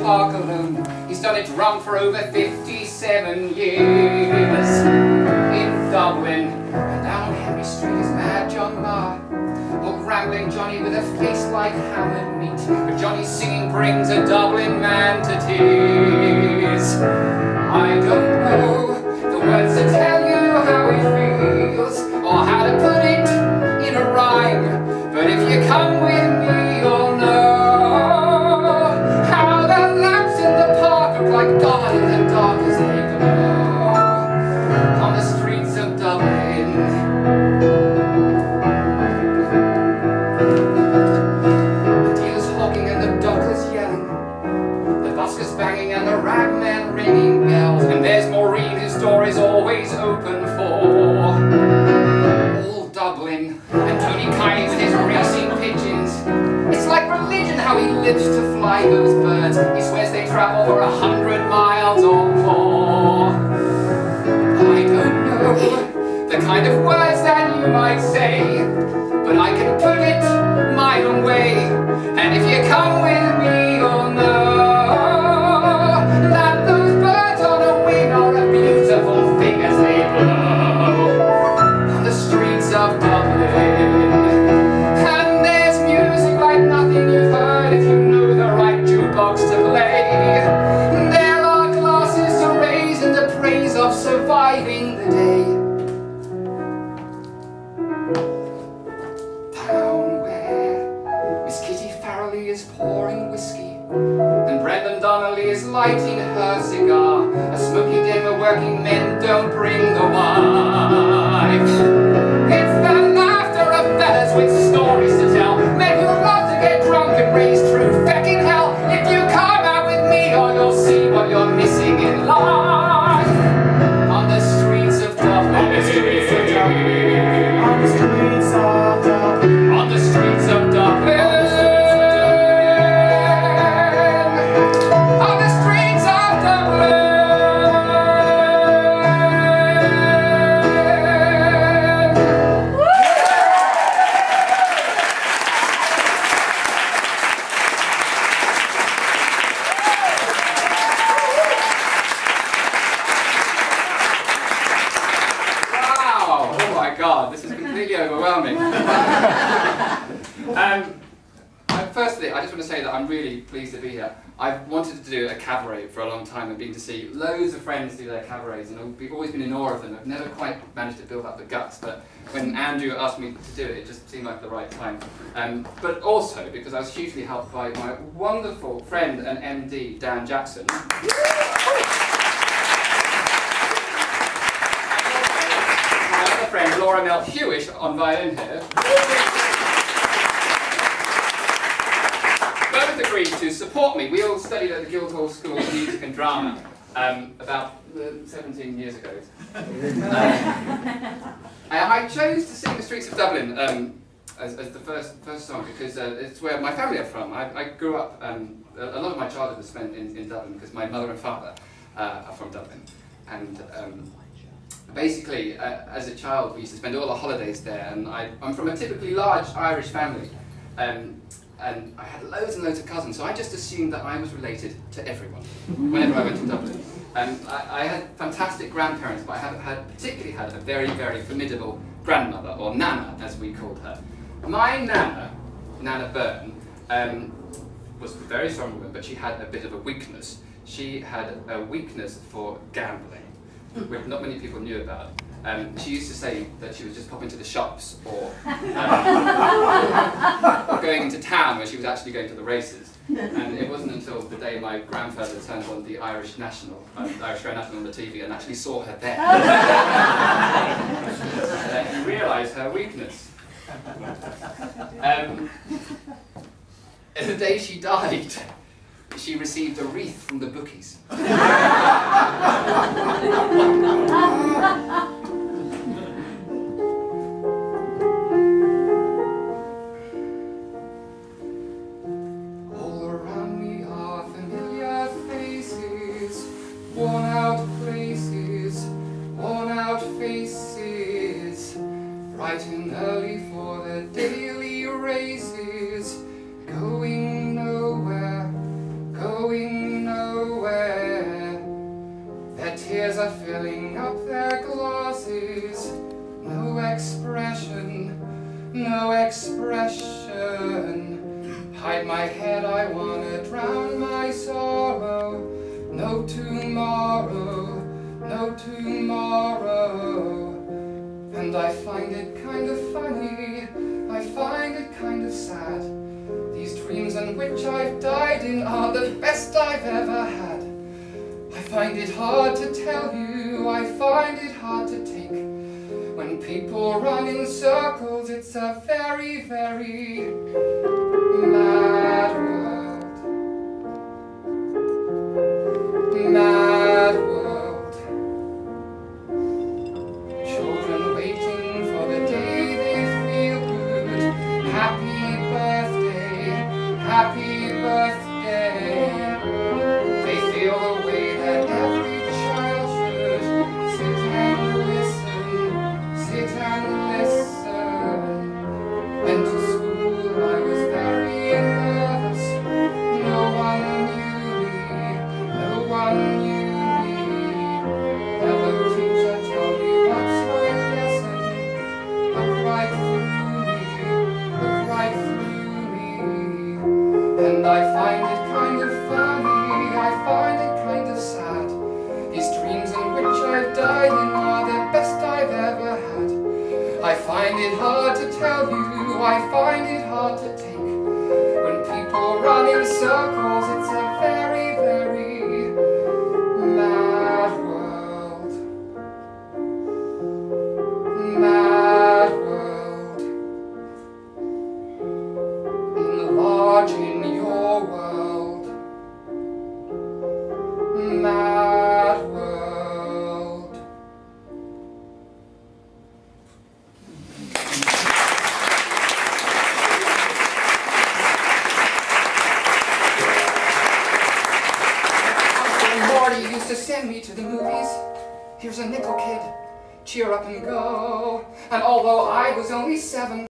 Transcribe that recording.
park alone. He's done it drunk for over 57 years. In Dublin, and down on Henry Street is Mad John Marr, old rambling Johnny with a face like ham and meat. But Johnny's singing brings a Dublin man to tears. I don't know the words to tell you how he feels, or how to put it in a rhyme, but if you come with me, you'll know how the lamps in the park look like God in the dark as they glow on the streets of Dublin. The dealers hawking and the dockers yelling, the buskers banging and the ragman ringing bells, and there's Maureen whose door is always open for old Dublin, and Tony Kiney with his racing pigeons. It's like religion how he lives to fly those birds. He swears they travel for 100 miles or more. I don't know the kind of words that you might say, but I can put it my own way, and if you come with me, you'll know that those birds on a wing are a beautiful thing as they blow on the streets of Dublin. And there's music like nothing you've heard if you know the right jukebox to play. There are glasses to raise in the praise of surviving the day. Town where Miss Kitty Farrelly is pouring whiskey, and Brendan Donnelly is lighting her cigar. A smoky den where working men don't bring the wife. It's the laughter of fellas with stories to tell, men who love to get drunk and raise true fecking hell. If you come out with me, or you'll see what you're missing in life. On the streets of Dublin, on the streets of Dublin, on the streets of Dublin, on the streets of Dublin. God, this is completely overwhelming. Firstly, I just want to say that I'm really pleased to be here. I've wanted to do a cabaret for a long time and been to see loads of friends do their cabarets, and we've always been in awe of them. I've never quite managed to build up the guts, but when Andrew asked me to do it, it just seemed like the right time. But also because I was hugely helped by my wonderful friend and MD, Dan Jackson. Friend Laura Melhuish on violin here. Both agreed to support me. We all studied at the Guildhall School of Music and Drama about 17 years ago. I chose to sing The Streets of Dublin as the first song because it's where my family are from. I grew up, a lot of my childhood was spent in Dublin because my mother and father are from Dublin. And basically, as a child, we used to spend all our holidays there, and I'm from a typically large Irish family, and I had loads and loads of cousins, so I just assumed that I was related to everyone whenever I went to Dublin. I had fantastic grandparents, but I particularly had a very, very formidable grandmother, or Nana, as we called her. My Nana, Nana Byrne, was a very strong woman, but she had a bit of a weakness. She had a weakness for gambling, which not many people knew about. She used to say that she would just pop into the shops or going into town where she was actually going to the races. And it wasn't until the day my grandfather turned on the Irish National, Irish Grand National on the TV and actually saw her there. That he realised her weakness. The day she died, she received a wreath from the bookies. All around me are familiar faces, worn out places, worn out faces, bright and early for the daily races, going nowhere, going are filling up their glasses. No expression, no expression. Hide my head, I wanna drown my sorrow. No tomorrow, no tomorrow. And I find it kind of funny, I find it kind of sad. These dreams in which I've died in are the best I've ever had. I find it hard to tell you, I find it hard to take. When people run in circles, it's a very, very mad world. Mad world. Children waiting for the day they feel good. Happy birthday, happy birthday. They feel the way that every child should. Sit and listen, sit and listen. Went to school, I was very nervous. No one knew me, no one knew me. Hello teacher, tell me what's my lesson. Look right through me, look right through me. And I find it kind of funny, I find it kind of sad. These dreams in which I've died in are the best I've ever had. I find it hard to tell you, I find it hard to take. When people run in circles, it's a very, very mad world. Mad world. Enlarge in your world. Mad world. Marty used to send me to the movies. Here's a nickel, kid. Cheer up and go. And although I was only 7,